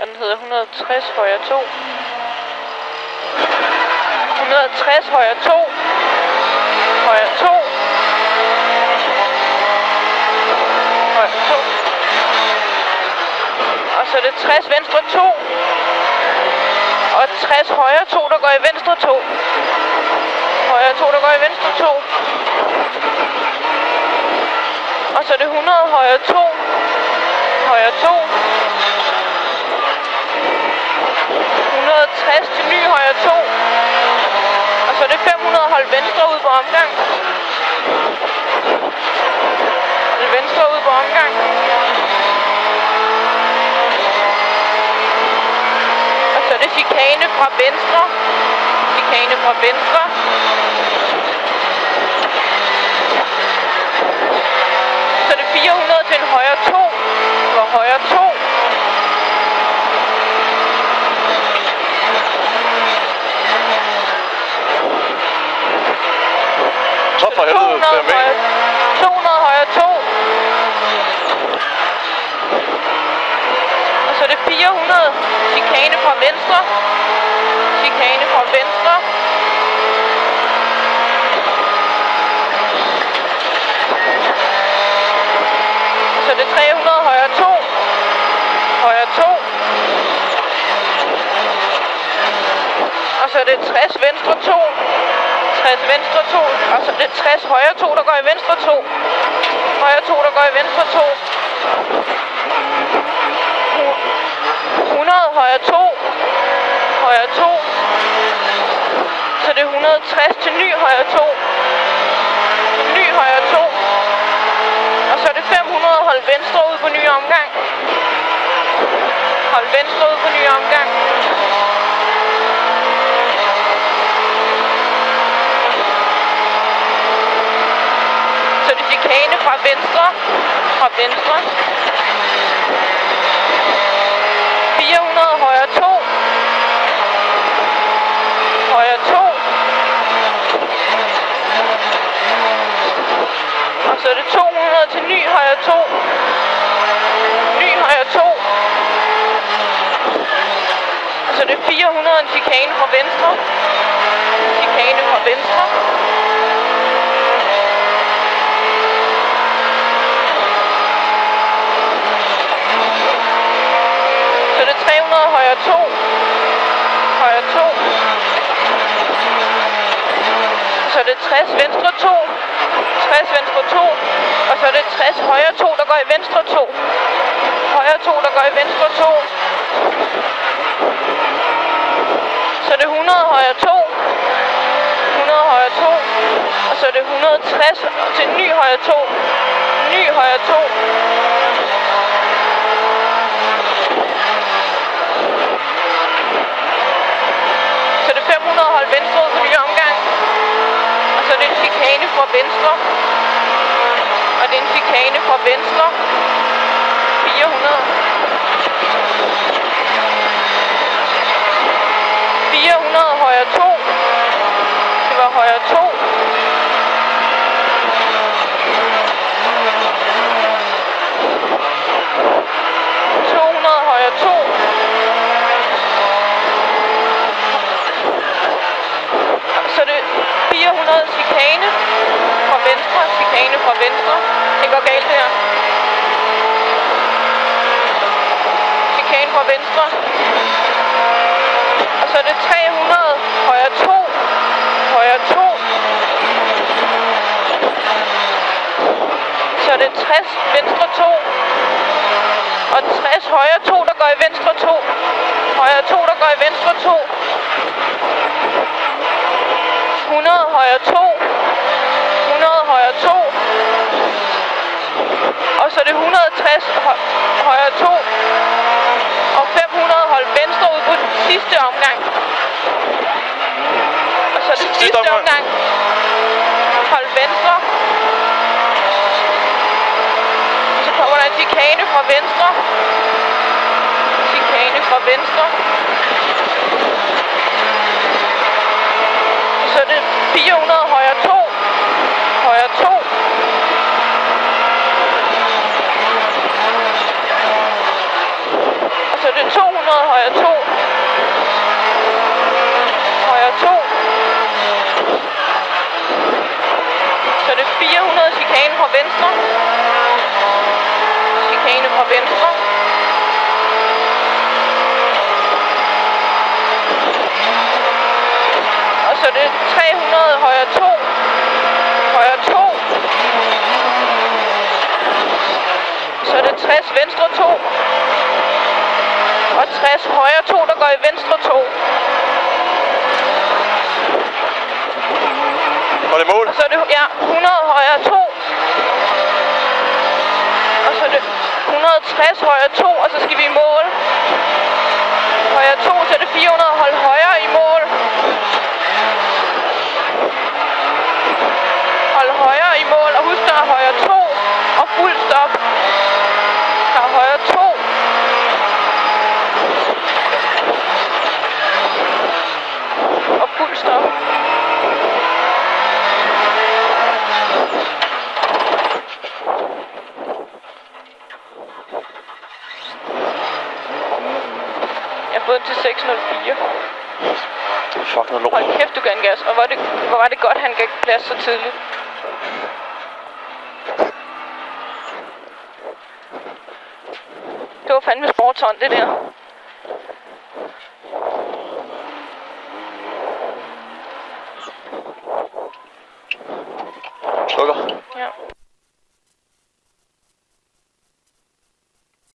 og den hedder 160 højre 2. 160 højre 2. Højre 2. Højre 2. Og så er det 60 venstre 2. Og 60 højre 2, der går i venstre 2. Højre 2, der går i venstre 2. Og så er det 100 højre 2. Højre 2. 160 til ny højre 2. Og så er det 500 hold venstre ud på omgang. Det venstre ud på omgang. Og så er det chikane fra venstre. Chikane fra venstre. Så er det 400 til en højre 2. Og højre 2. Så for helvede, 200 højre 2. Og så er det 400. Chikane fra venstre. Chikane fra venstre. Og så er det 300 højre 2. Højre 2. Og så er det 60 venstre 2. 60 venstre 2, og så er det 60 højre 2, der går i venstre 2. Højre 2, der går i venstre 2. 100 højre 2. Højre 2. Så det er 160 til ny højre 2. Ny højre 2. Og så er det 500 hold venstre ud på ny omgang. Hold venstre ud på ny omgang. Chikane fra venstre. Fra venstre. 400 højre 2. Højre 2. Og så er det 200 til ny højre 2. Ny højre 2. Og så er det 400 en chikane fra venstre. Chikane fra venstre. Højre 2. Højre 2. Så er det 60 venstre 2. 60 venstre 2. Og så er det 60 højre 2, der går i venstre 2. Højre 2, der går i venstre 2. Så er det 100 højre 2. 100 højre 2. Og så er det 160 til ny højre 2. Ny højre 2. Hold venstre ud på ny omgang. Og så er det en chikane fra venstre. Og det er en chikane fra venstre. 400. 400 højre 2. Det var højre 2. 200 højre 2. Så er det 400 chikane fra venstre, chikane fra venstre. Det går galt her. Chikane fra venstre. Og så er det 300 højre 2. Højre 2. Så er det 60 venstre 2. Og 60 højre 2, der går i venstre 2. Højre 2, der går i venstre 2. 100 højre 2. 100 højre 2. Og så er det 160 højre 2. Og 500 hold venstre ud på den sidste omgang. Og så er det sidste omgang. Hold venstre. Og så kommer der en chikane fra venstre. Chikane fra venstre. Så er det 400 højre 2. Højre 2. Og så er det 200 Chikane fra venstre. Chikane fra venstre. Og så er det 300 højre 2. Højre 2. Så er det 60 venstre 2. Og 60 højre 2, der går i venstre 2. Var det mål? Og så er det 100 højre 2. Og så er det 160 højre 2, og så skal vi i mål. Højre 2, så er det 400, hold højre i mål. Hold højre i mål, og husk der er højre 2 og fuld stop. Der er højre 2. Og fuld stop. Jeg har fået til 604. Fuck noget lort. Hold kæft, du gav en gas. Og hvor var det godt, han gav gas så tidligt. Det var fandme sportshånd, det der. Slukker. Ja.